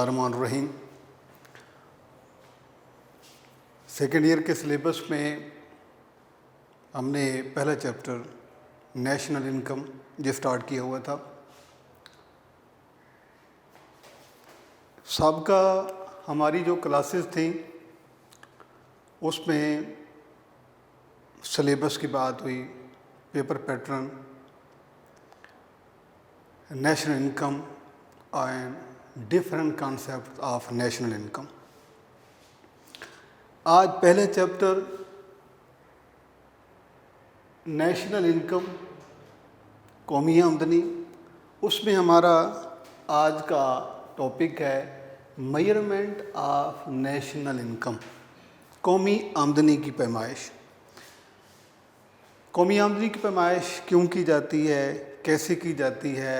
बिस्मिल्लाहिर्रहमानिर्रहीम। Second year के syllabus में हमने पहला चैप्टर नेशनल इनकम जो स्टार्ट किया हुआ था। साबका हमारी जो क्लासेस थी उसमें सिलेबस की बात हुई, paper pattern, national income and different concept of national income. आज पहले चैप्टर नेशनल इनकम कौमी आमदनी, उसमें हमारा आज का टॉपिक है मेजरमेंट ऑफ नेशनल इनकम, कौमी आमदनी की पैमाइश। कौमी आमदनी की पैमाइश क्यों की जाती है, कैसे की जाती है,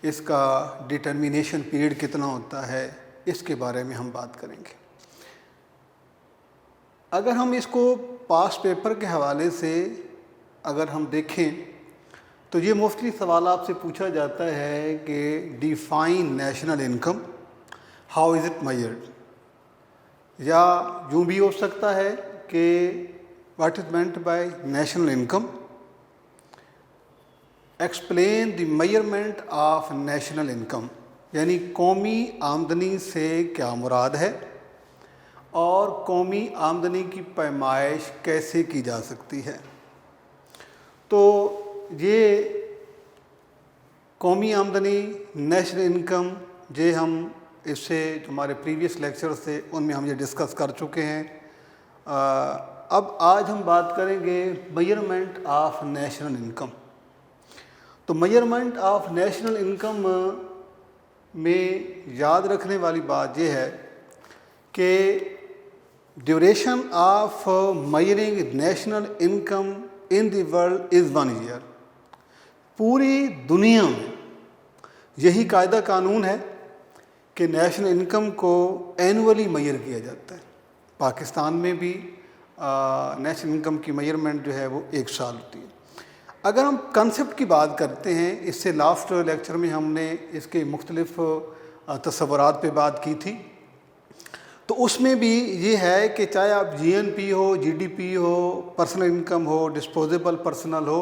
इसका डिटर्मिनेशन पीरियड कितना होता है, इसके बारे में हम बात करेंगे। अगर हम इसको पास पेपर के हवाले से अगर हम देखें तो ये मोस्टली सवाल आपसे पूछा जाता है कि define national income, how is it measured, या यूँ भी हो सकता है कि what is meant by national income, explain the measurement of national income, यानी कौमी आमदनी से क्या मुराद है और कौमी आमदनी की पैमाइश कैसे की जा सकती है। तो ये कौमी आमदनी, नेशनल इनकम, जे हम इससे हमारे प्रीवियस लेक्चर से उनमें हम ये डिस्कस कर चुके हैं। अब आज हम बात करेंगे मेजरमेंट ऑफ नेशनल इनकम। तो मेजरमेंट ऑफ नेशनल इनकम में याद रखने वाली बात यह है कि duration of measuring national income in the world is 1 year. पूरी दुनिया में यही कायदा कानून है कि नेशनल इनकम को एनुअली मेजर किया जाता है। पाकिस्तान में भी नेशनल इनकम की मेजरमेंट जो है वो 1 साल होती है। अगर हम कंसेप्ट की बात करते हैं, इससे लास्ट लेक्चर में हमने इसके मुख्तलिफ तस्वुरात पे बात की थी, तो उसमें भी ये है कि चाहे आप जीएनपी हो, जीडीपी हो, पर्सनल इनकम हो, डिस्पोजेबल पर्सनल हो,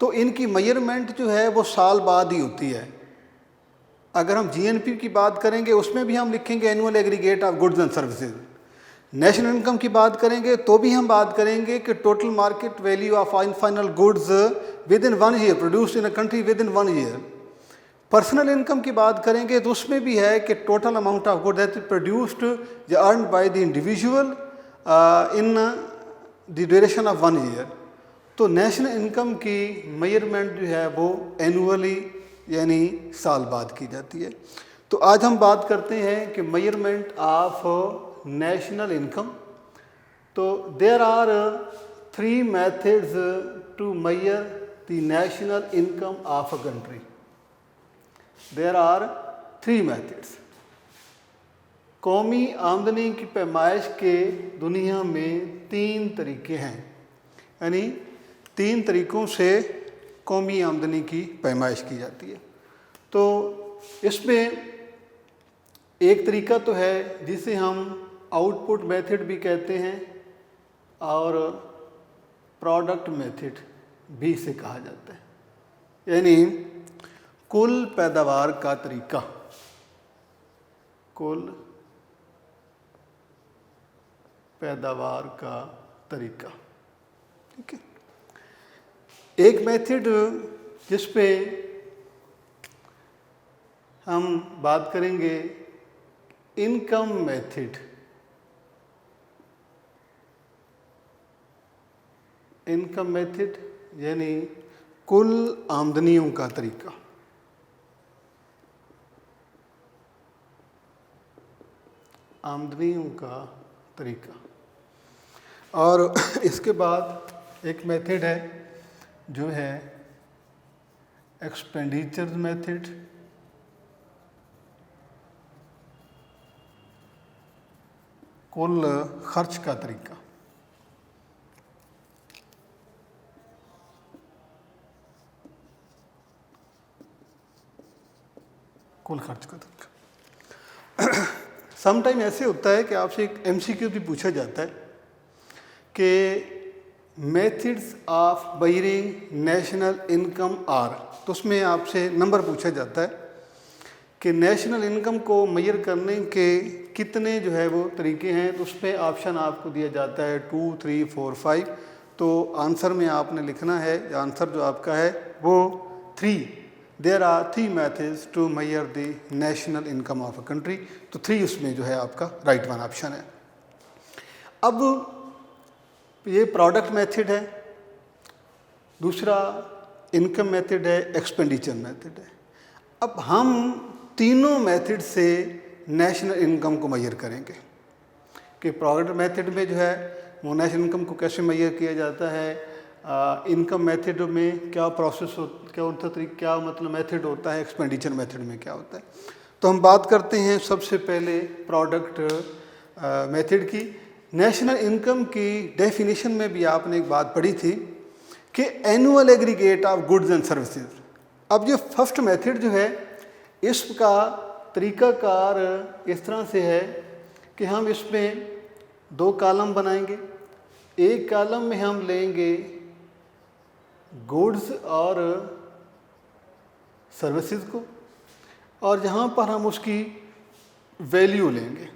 तो इनकी मेजरमेंट जो है वो साल बाद ही होती है। अगर हम जीएनपी की बात करेंगे उसमें भी हम लिखेंगे annual aggregate of goods and services. National income की बात करेंगे तो भी हम बात करेंगे कि total market value of final goods within 1 year produced in a country within 1 year. Personal income की बात करेंगे तो उसमें भी है कि total amount of goods that is produced या earned by the individual in the duration of 1 year. तो नेशनल इनकम की मेजरमेंट जो है वो एनुअली यानी साल बाद की जाती है। तो आज हम बात करते हैं कि मेजरमेंट ऑफ नेशनल इनकम। तो there are 3 methods to measure the national income of a country. There are 3 methods. कौमी आमदनी की पैमाइश के दुनिया में 3 तरीके हैं, यानी 3 तरीक़ों से कौमी आमदनी की पैमाइश की जाती है। तो इसमें एक तरीका तो है जिसे हम आउटपुट मेथड भी कहते हैं और प्रोडक्ट मेथड भी इसे कहा जाता है, यानी कुल पैदावार का तरीका, कुल पैदावार का तरीका। ठीक है। एक मेथड जिस पे हम बात करेंगे इनकम मेथड। इनकम मेथड यानी कुल आमदनियों का तरीका। आमदनियों का तरीका। और इसके बाद एक मेथड है जो है एक्सपेंडिचर मेथड। कुल खर्च का तरीका। कुल खर्च का तरीका। सम टाइम ऐसे होता है कि आपसे एक MCQ भी पूछा जाता है कि methods of measuring national income are, तो उसमें आपसे नंबर पूछा जाता है कि नेशनल इनकम को मेजर करने के कितने जो है वो तरीके हैं। तो उसमें ऑप्शन आपको दिया जाता है 2, 3, 4, 5। तो आंसर में आपने लिखना है, आंसर जो आपका है वो 3। There are 3 methods to measure the national income of a country. तो 3 उसमें जो है आपका राइट वन ऑप्शन है। अब ये प्रोडक्ट मेथड है, दूसरा इनकम मेथड है, एक्सपेंडिचर मेथड है। अब हम तीनों मेथड से नेशनल इनकम को मेजर करेंगे कि प्रोडक्ट मेथड में जो है वो नेशनल इनकम को कैसे मेजर किया जाता है, इनकम मेथड में क्या प्रोसेस क्या होता है, क्या मतलब मेथड होता है, एक्सपेंडिचर मेथड में क्या होता है। तो हम बात करते हैं सबसे पहले प्रोडक्ट मेथड की। नेशनल इनकम की डेफिनेशन में भी आपने एक बात पढ़ी थी कि annual aggregate of goods and services. अब ये फर्स्ट मेथड जो है इसका तरीकाकार इस तरह से है कि हम इसमें 2 कॉलम बनाएंगे। एक कॉलम में हम लेंगे गुड्स और सर्विसेज को, और जहाँ पर हम उसकी वैल्यू लेंगे,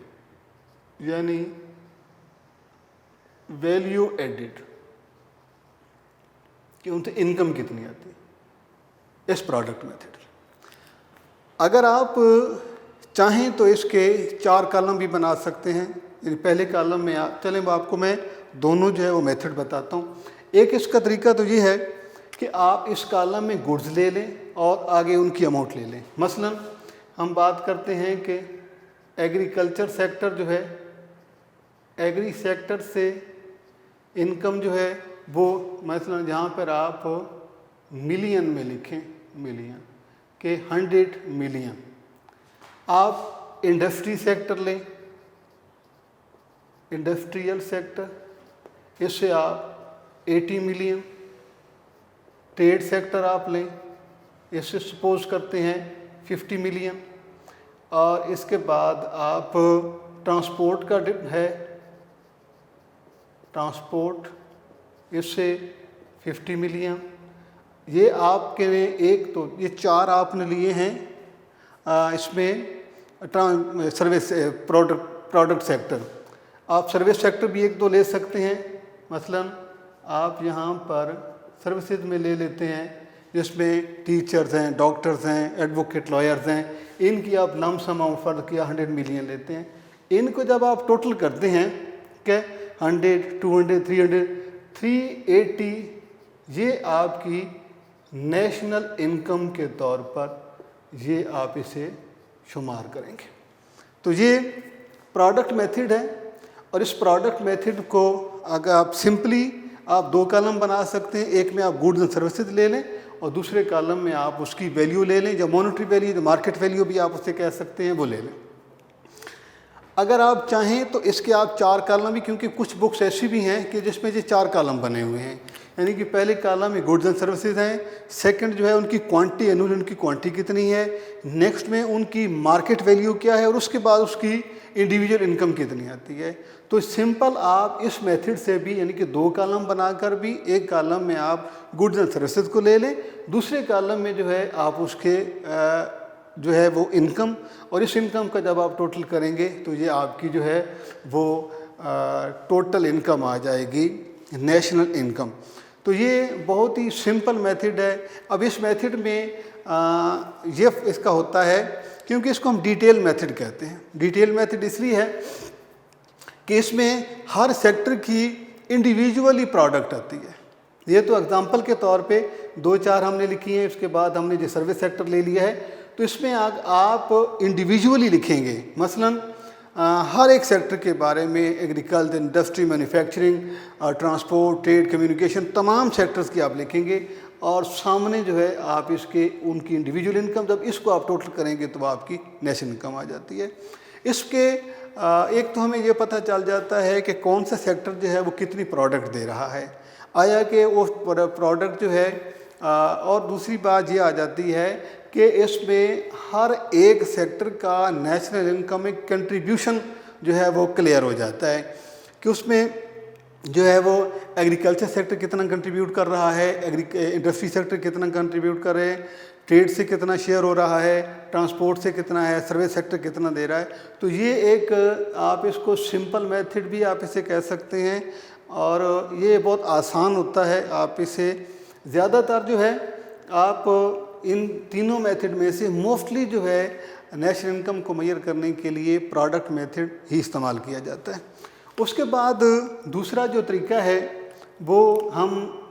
यानी वैल्यू एडिड, कि उनसे इनकम कितनी आती है इस प्रोडक्ट मेथड। अगर आप चाहें तो इसके 4 कॉलम भी बना सकते हैं। पहले कॉलम में चलें आपको मैं दोनों जो है वो मेथड बताता हूँ। एक इसका तरीका तो ये है कि आप इस कॉलम में गुड्स ले लें और आगे उनकी अमाउंट ले लें। मसलन हम बात करते हैं कि एग्रीकल्चर सेक्टर जो है, एग्री सेक्टर से इनकम जो है वो मसलन जहाँ पर आप मिलियन में लिखें, मिलियन के 100 मिलियन। आप इंडस्ट्री सेक्टर लें, इंडस्ट्रियल सेक्टर, इससे आप 80 मिलियन। ट्रेड सेक्टर आप लें, इससे सपोज करते हैं 50 मिलियन। और इसके बाद आप ट्रांसपोर्ट का है, ट्रांसपोर्ट, इससे 50 मिलियन। ये आपके एक तो ये 4 आपने लिए हैं इसमें सर्विस प्रोडक्ट सेक्टर। आप सर्विस सेक्टर भी 1-2 ले सकते हैं। मसलन आप यहाँ पर सर्विसेज में ले लेते हैं जिसमें टीचर्स हैं, डॉक्टर्स हैं, एडवोकेट, लॉयर्स हैं। इनकी आप लम सम अमाउंट फर्ज किया 100 मिलियन लेते हैं। इनको जब आप टोटल करते हैं क्या 100, 200, 300, 380, ये आपकी नेशनल इनकम के तौर पर ये आप इसे शुमार करेंगे। तो ये प्रोडक्ट मेथड है। और इस प्रोडक्ट मेथड को अगर आप सिंपली आप 2 कॉलम बना सकते हैं। एक में आप गुड्स एंड सर्विसेज ले लें और दूसरे कॉलम में आप उसकी वैल्यू ले लें, जो मॉनेटरी वैल्यू, जो मार्केट वैल्यू भी आप उससे कह सकते हैं, वो ले लें। अगर आप चाहें तो इसके आप 4 कॉलम भी, क्योंकि कुछ बुक्स ऐसी भी हैं कि जिसमें ये 4 कॉलम बने हुए हैं। यानी कि पहले कॉलम में गुड्स एंड सर्विसेज हैं, सेकंड जो है उनकी क्वांटिटी, एनुअल उनकी क्वांटिटी कितनी है, नेक्स्ट में उनकी मार्केट वैल्यू क्या है, और उसके बाद उसकी इंडिविजुअल इनकम कितनी आती है। तो सिंपल आप इस मेथड से भी, यानी कि 2 कॉलम बनाकर भी, एक कॉलम में आप गुड्स एंड सर्विसेज को ले लें, दूसरे कॉलम में जो है आप उसके जो है वो इनकम, और इस इनकम का जब आप टोटल करेंगे तो ये आपकी जो है वो टोटल इनकम आ जाएगी, नेशनल इनकम। तो ये बहुत ही सिंपल मेथड है। अब इस मेथड में ये इसका होता है क्योंकि इसको हम डिटेल मेथड कहते हैं। डिटेल मेथड इसलिए है कि इसमें हर सेक्टर की इंडिविजुअली प्रोडक्ट आती है। ये तो एग्जांपल के तौर पे 2-4 हमने लिखी हैं, उसके बाद हमने जो सर्विस सेक्टर ले लिया है, तो इसमें आप इंडिविजुअली लिखेंगे। मसलन हर एक सेक्टर के बारे में, agriculture, industry, manufacturing, transport, trade, communication, तमाम सेक्टर्स की आप लिखेंगे और सामने जो है आप इसके उनकी इंडिविजुअल इनकम, जब इसको आप टोटल करेंगे तो आपकी नेशनल इनकम आ जाती है। इसके एक तो हमें ये पता चल जाता है कि कौन सा सेक्टर जो है वो कितनी प्रोडक्ट दे रहा है, आया कि वो प्रोडक्ट जो है, और दूसरी बात ये आ जाती है कि इसमें हर एक सेक्टर का नेशनल इनकम में कंट्रीब्यूशन जो है वो क्लियर हो जाता है कि उसमें जो है वो एग्रीकल्चर सेक्टर कितना कंट्रीब्यूट कर रहा है, इंडस्ट्री सेक्टर कितना कंट्रीब्यूट कर रहे हैं, ट्रेड से कितना शेयर हो रहा है, ट्रांसपोर्ट से कितना है, सर्विस सेक्टर कितना दे रहा है। तो ये एक आप इसको सिंपल मेथड भी आप इसे कह सकते हैं और ये बहुत आसान होता है। आप इसे ज़्यादातर जो है आप इन तीनों मेथड में से मोस्टली जो है नेशनल इनकम को मेजर करने के लिए प्रोडक्ट मेथड ही इस्तेमाल किया जाता है। उसके बाद दूसरा जो तरीका है वो हम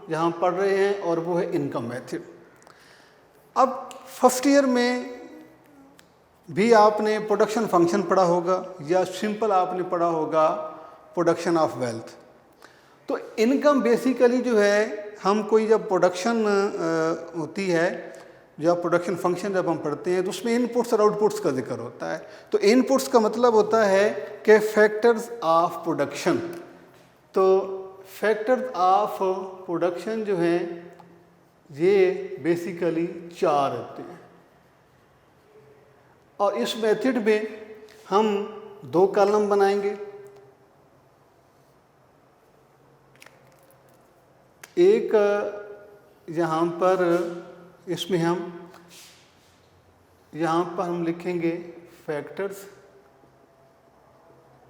यहाँ पढ़ रहे हैं और वो है इनकम मेथड। अब फर्स्ट ईयर में भी आपने प्रोडक्शन फंक्शन पढ़ा होगा या सिंपल आपने पढ़ा होगा प्रोडक्शन ऑफ वेल्थ। तो इनकम बेसिकली जो है हम कोई जब प्रोडक्शन होती है, जब प्रोडक्शन फंक्शन जब हम पढ़ते हैं तो उसमें इनपुट्स और आउटपुट्स का जिक्र होता है। तो इनपुट्स का मतलब होता है कि फैक्टर्स ऑफ प्रोडक्शन। तो फैक्टर्स ऑफ प्रोडक्शन जो हैं ये बेसिकली 4 होते हैं और इस मेथड में हम 2 कॉलम बनाएंगे। एक यहाँ पर इसमें यहाँ पर हम लिखेंगे फैक्टर्स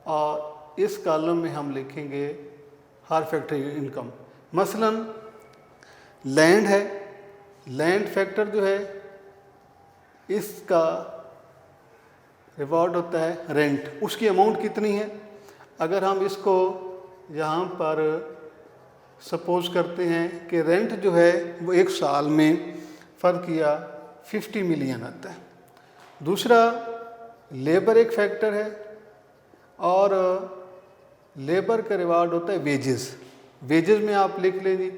और इस कॉलम में हम लिखेंगे हर फैक्टर इनकम। मसलन लैंड है, लैंड फैक्टर जो है इसका रिवॉर्ड होता है रेंट, उसकी अमाउंट कितनी है। अगर हम इसको यहाँ पर सपोज करते हैं कि रेंट जो है वो एक साल में फ़र्क किया 50 मिलियन आता है। दूसरा लेबर एक फैक्टर है और लेबर का रिवार्ड होता है वेजेस। वेजेस में आप लिख लीजिए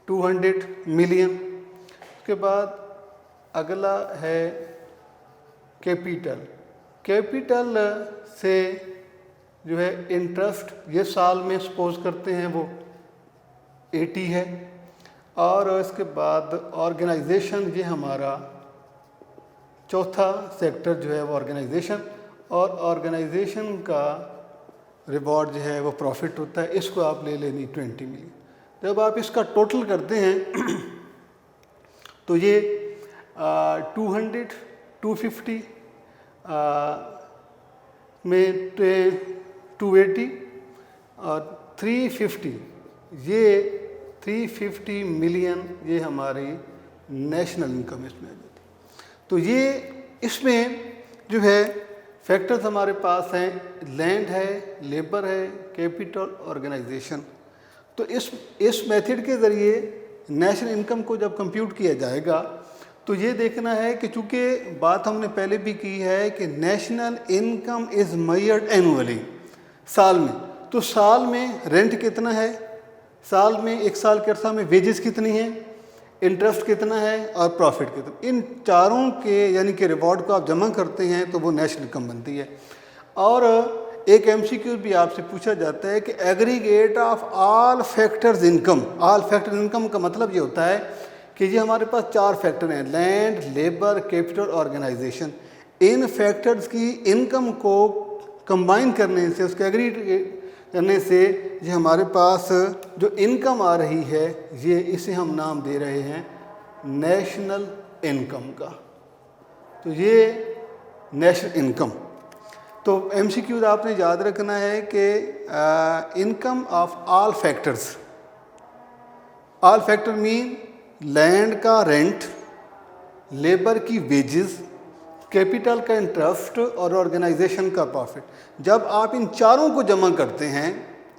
200 मिलियन। उसके बाद अगला है कैपिटल। कैपिटल से जो है इंटरेस्ट ये साल में सपोज करते हैं वो 80 है। और इसके बाद ऑर्गेनाइजेशन, ये हमारा चौथा सेक्टर जो है वो ऑर्गेनाइजेशन, और ऑर्गेनाइजेशन का रिवॉर्ड जो है वो प्रॉफिट होता है। इसको आप ले लेनी 20 मिलियन। जब आप इसका टोटल करते हैं तो ये 200, 250 में 280 और 350, ये 350 मिलियन ये हमारी नेशनल इनकम इसमें आ जाती है। तो ये इसमें जो है फैक्टर्स हमारे पास हैं, लैंड है, लेबर है, कैपिटल, ऑर्गेनाइजेशन। तो इस मेथड के ज़रिए नेशनल इनकम को जब कंप्यूट किया जाएगा तो ये देखना है कि चूँकि बात हमने पहले भी की है कि national income is measured annually, साल में। तो साल में रेंट कितना है, साल में एक साल के अरसा में वेजेस कितनी है, इंटरेस्ट कितना है और प्रॉफिट कितना। इन चारों के यानी कि रिवॉर्ड को आप जमा करते हैं तो वो नेशनल इनकम बनती है। और एक एमसीक्यू भी आपसे पूछा जाता है कि aggregate of all factors income. All factor income का मतलब ये होता है कि ये हमारे पास 4 फैक्टर हैं, लैंड, लेबर, कैपिटल, ऑर्गेनाइजेशन। इन फैक्टर्स की इनकम को कंबाइन करने से, उसके एग्रीगेट करने से ये हमारे पास जो इनकम आ रही है ये इसे हम नाम दे रहे हैं नेशनल इनकम का। तो ये नेशनल इनकम। तो एमसीक्यू आपने याद रखना है कि income of all factors. All factor mean land का रेंट, लेबर की वेजेस, कैपिटल का इंटरेस्ट और ऑर्गेनाइजेशन का प्रॉफिट। जब आप इन चारों को जमा करते हैं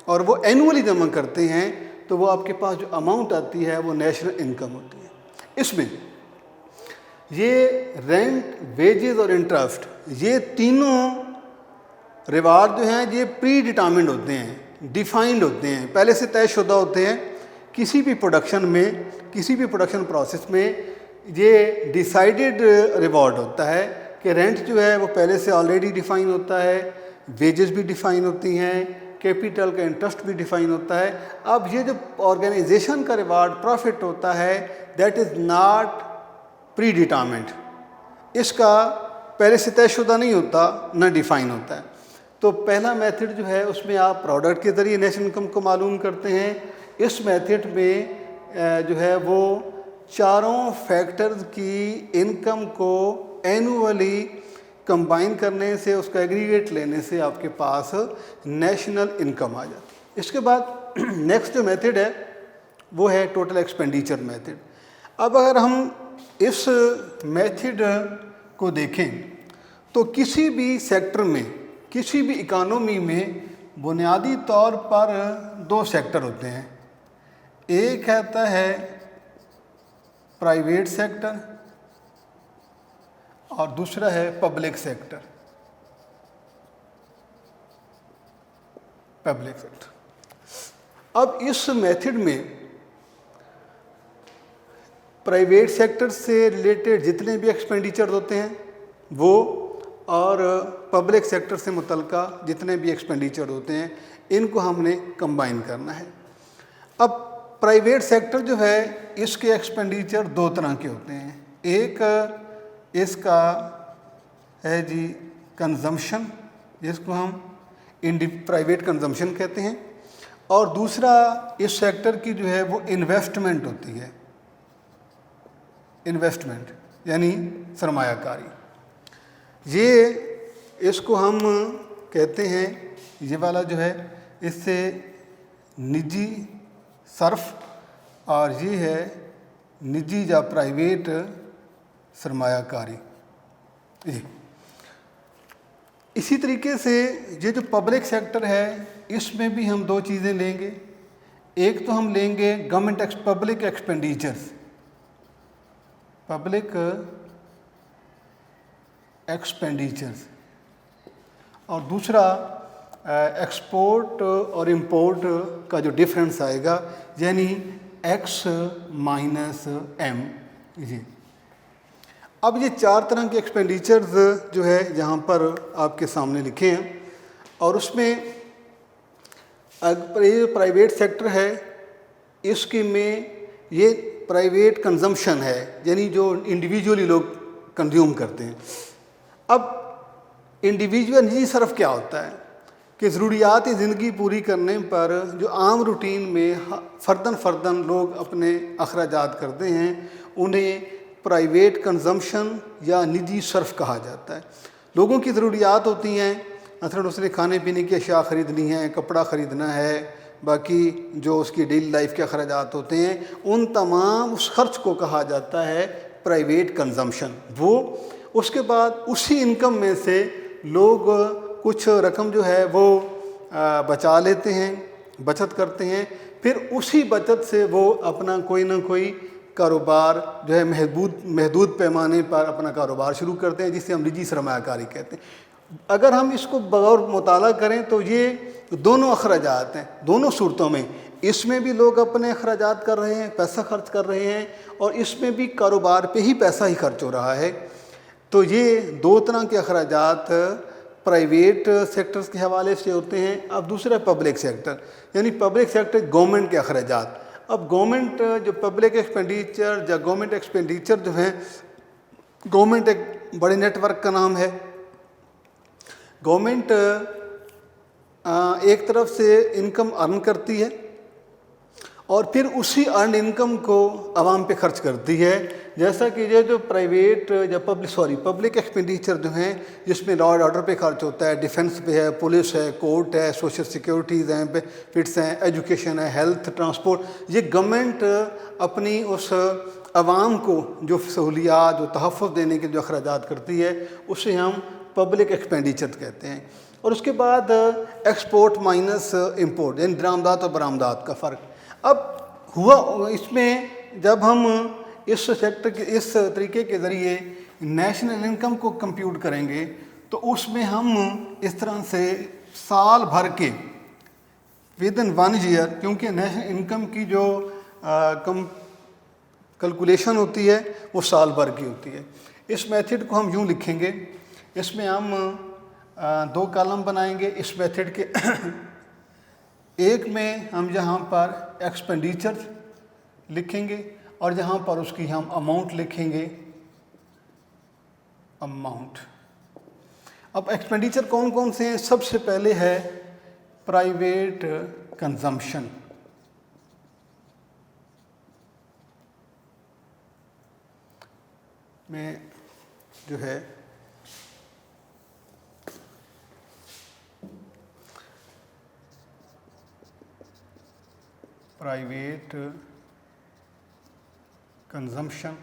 और वो एनुअली जमा करते हैं तो वो आपके पास जो अमाउंट आती है वो नेशनल इनकम होती है। इसमें ये रेंट, वेजेस और इंटरेस्ट, ये तीनों रिवार्ड जो हैं ये प्री डिटरमाइंड होते हैं, डिफाइंड होते हैं, पहले से तयशुदा होते हैं। किसी भी प्रोडक्शन में, किसी भी प्रोडक्शन प्रोसेस में ये डिसाइडेड रिवॉर्ड होता है कि रेंट जो है वो पहले से ऑलरेडी डिफाइन होता है, वेजेस भी डिफाइन होती हैं, कैपिटल का इंटरेस्ट भी डिफाइन होता है। अब ये जो ऑर्गेनाइजेशन का रिवार्ड प्रॉफिट होता है that is not pre determined, इसका पहले से तयशुदा नहीं होता, ना डिफ़ाइन होता है। तो पहला मेथड जो है उसमें आप प्रोडक्ट के ज़रिए नेशनल इनकम को मालूम करते हैं। इस मेथड में जो है वो चारों फैक्टर्स की इनकम को एनुअली कंबाइन करने से, उसका एग्रीगेट लेने से आपके पास नेशनल इनकम आ जाती है। इसके बाद नेक्स्ट जो मेथड है वो है टोटल एक्सपेंडिचर मेथड। अब अगर हम इस मेथड को देखें तो किसी भी सेक्टर में, किसी भी इकानमी में बुनियादी तौर पर दो सेक्टर होते हैं। एक कहता है प्राइवेट सेक्टर और दूसरा है पब्लिक सेक्टर। Public sector. अब इस मेथड में प्राइवेट सेक्टर से रिलेटेड जितने भी एक्सपेंडिचर होते हैं वो, और पब्लिक सेक्टर से मुतल्लिका जितने भी एक्सपेंडिचर होते हैं, इनको हमने कंबाइन करना है। अब प्राइवेट सेक्टर जो है इसके एक्सपेंडिचर दो तरह के होते हैं। एक इसका है जी कंजम्पशन, जिसको हम प्राइवेट कंजम्पशन कहते हैं, और दूसरा इस सेक्टर की जो है वो इन्वेस्टमेंट होती है। इन्वेस्टमेंट यानी सरमायाकारी। ये इसको हम कहते हैं, ये वाला जो है इससे निजी सर्फ, और ये है निजी या प्राइवेट सरमायाकारी। ये इसी तरीके से ये जो पब्लिक सेक्टर है इसमें भी हम दो चीज़ें लेंगे। एक तो हम लेंगे पब्लिक एक्सपेंडिचर्स, पब्लिक एक्सपेंडिचर्स, और दूसरा एक्सपोर्ट और इंपोर्ट का जो डिफरेंस आएगा, यानी एक्स माइनस एम। जी, अब ये चार तरह के एक्सपेंडिचर्स जो है यहाँ पर आपके सामने लिखे हैं, और उसमें ये प्राइवेट सेक्टर है, इसके में ये प्राइवेट कंजम्पशन है, यानी जो इंडिविजुअली लोग कंज्यूम करते हैं। अब इंडिविजुअल निजी सर्फ क्या होता है कि ज़रूरियात ज़िंदगी पूरी करने पर जो आम रूटीन में फ़र्दन लोग अपने अखराजात करते हैं, उन्हें प्राइवेट कंजम्पशन या निजी सर्फ कहा जाता है। लोगों की ज़रूरियात होती हैं, मसलन उसने खाने पीने की अशिया ख़रीदनी है, कपड़ा ख़रीदना है, बाकी जो उसकी डेली लाइफ के अखराजात होते हैं, उन तमाम उस खर्च को कहा जाता है प्राइवेट कंजम्पशन। वो उसके बाद उसी इनकम में से लोग कुछ रकम जो है वो बचा लेते हैं, बचत करते हैं, फिर उसी बचत से वो अपना कोई ना कोई कारोबार जो है महदूद पैमाने पर अपना कारोबार शुरू करते हैं, जिसे हम निजी सरमायाकारी कहते हैं। अगर हम इसको बगौर मुताला करें तो ये दोनों अखराजात हैं, दोनों सूरतों में। इसमें भी लोग अपने अखराजात कर रहे हैं, पैसा खर्च कर रहे हैं, और इसमें भी कारोबार पे ही पैसा ही खर्च हो रहा है। तो ये दो तरह के अखराजात प्राइवेट सेक्टर्स के हवाले से होते हैं। अब दूसरा पब्लिक सेक्टर, यानी पब्लिक सेक्टर गवर्नमेंट के अखराजात। अब गवर्नमेंट जो पब्लिक एक्सपेंडिचर या गवर्नमेंट एक्सपेंडिचर जो है, गवर्नमेंट एक बड़े नेटवर्क का नाम है। गवर्नमेंट एक तरफ से इनकम अर्न करती है और फिर उसी अर्न इनकम को आवाम पे खर्च करती है। जैसा कि ये जो प्राइवेट या पब्लिक एक्सपेंडिचर जो हैं, जिसमें लॉ एंड ऑर्डर पे खर्च होता है, डिफेंस पे है, पुलिस है, कोर्ट है, सोशल सिक्योरिटीज़ हैं, बेनिफिट्स हैं, एजुकेशन है, हेल्थ, ट्रांसपोर्ट, ये गवर्नमेंट अपनी उस आवाम को जो सहूलियात, जो तहफ़्फ़ुज़ देने के जो अखराजात करती है, उसे हम पब्लिक एक्सपेंडिचर कहते हैं। और उसके बाद एक्सपोर्ट माइनस इंपोर्ट, यानी दरामदात और बरामदात का फ़र्क। अब हुआ इसमें, जब हम इस सेक्टर के इस तरीके के ज़रिए नेशनल इनकम को कंप्यूट करेंगे, तो उसमें हम इस तरह से साल भर के विदिन 1 ईयर, क्योंकि नेशनल इनकम की जो कैलकुलेशन होती है वो साल भर की होती है। इस मेथड को हम यूँ लिखेंगे, इसमें हम 2 कॉलम बनाएंगे इस मेथड के। एक में हम यहाँ पर एक्सपेंडिचर लिखेंगे और यहाँ पर उसकी हम अमाउंट लिखेंगे, अमाउंट। अब एक्सपेंडिचर कौन कौन से हैं? सबसे पहले है प्राइवेट कंजम्पशन। में जो है प्राइवेट कंजम्पशन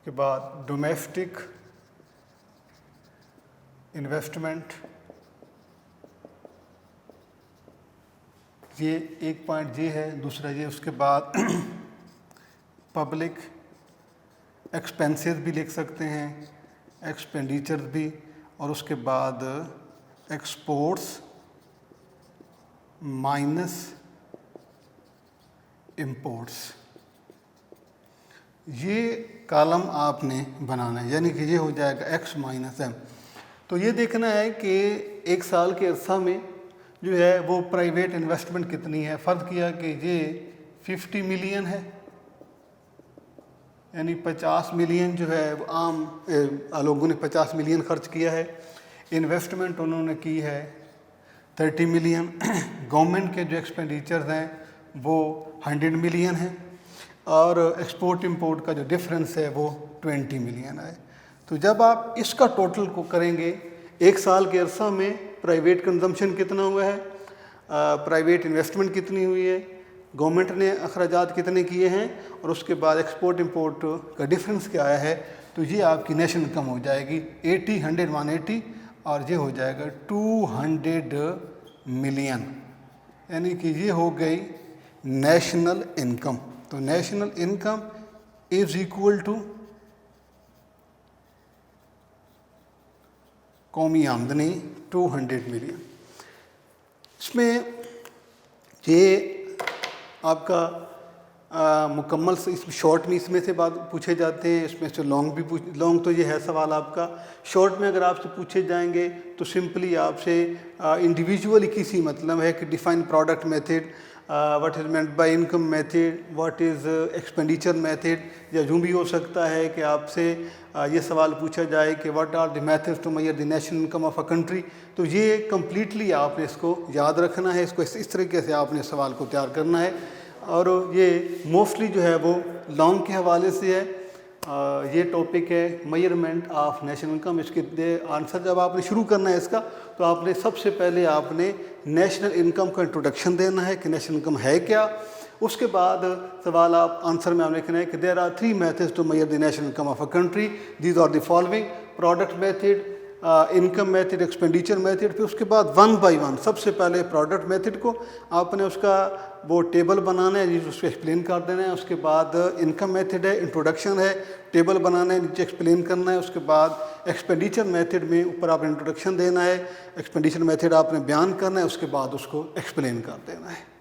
के बाद डोमेस्टिक इन्वेस्टमेंट, ये एक पॉइंट ये है। दूसरा ये, उसके बाद पब्लिक एक्सपेंसेस भी लिख सकते हैं, एक्सपेंडिचर्स भी, और उसके बाद एक्सपोर्ट्स माइनस इंपोर्ट्स। ये कॉलम आपने बनाना है, यानी कि ये हो जाएगा एक्स माइनस एम। तो ये देखना है कि एक साल के अरसा में जो है वो प्राइवेट इन्वेस्टमेंट कितनी है। फ़र्ज़ किया कि ये 50 मिलियन है, यानी 50 मिलियन जो है वो आम लोगों ने 50 मिलियन खर्च किया है। इन्वेस्टमेंट उन्होंने की है 30 मिलियन। गवर्नमेंट के जो एक्सपेंडिचर्स हैं वो 100 मिलियन हैं, और एक्सपोर्ट इंपोर्ट का जो डिफरेंस है वो 20 मिलियन है। तो जब आप इसका टोटल को करेंगे, एक साल के अरसा में प्राइवेट कंजम्पशन कितना हुआ है, प्राइवेट इन्वेस्टमेंट कितनी हुई है, गवर्नमेंट ने अखराजात कितने किए हैं, और उसके बाद एक्सपोर्ट इंपोर्ट का डिफरेंस क्या आया है, तो ये आपकी नेशनल इनकम हो जाएगी 80, 100, 180, और ये हो जाएगा 200 मिलियन, यानी कि ये हो गई नेशनल इनकम। तो national income is equal to कौमी आमदनी 200 मिलियन। इसमें ये आपका मुकम्मल से, इसमें शॉर्ट में इसमें से बात पूछे जाते हैं, इसमें से लॉन्ग भी लॉन्ग तो ये है सवाल आपका। शॉर्ट में अगर आपसे पूछे जाएंगे तो सिंपली आपसे इंडिविजुअली किसी मतलब है कि define product method, what is meant by income method, what is expenditure method, या यूँ भी हो सकता है कि आपसे ये सवाल पूछा जाए कि what are the methods to measure the national income of a country. तो ये कम्प्लीटली आपने इसको याद रखना है, इसको इस तरीके से आपने सवाल को तैयार करना है। और ये मोस्टली जो है वो लॉन्ग के हवाले से है। ये टॉपिक है मेजरमेंट ऑफ नेशनल इनकम। इसके आंसर जब आपने शुरू करना है इसका, तो आपने सबसे पहले आपने नेशनल इनकम का इंट्रोडक्शन देना है कि नेशनल इनकम है क्या। उसके बाद सवाल आप आंसर में आपने लिखना है कि there are 3 methods to measure the national income of a country, these are the following: product method, income method, expenditure method. फिर उसके बाद 1 बाय 1 सबसे पहले प्रोडक्ट मेथड को आपने उसका वो टेबल बनाना है, जिस उसको एक्सप्लेन कर देना है। उसके बाद इनकम मेथड है, इंट्रोडक्शन है, टेबल बनाना है, नीचे एक्सप्लेन करना है। उसके बाद एक्सपेंडिचर मेथड में ऊपर आपने इंट्रोडक्शन देना है, एक्सपेंडिचर मेथड आपने बयान करना है, उसके बाद उसको एक्सप्लेन कर देना है।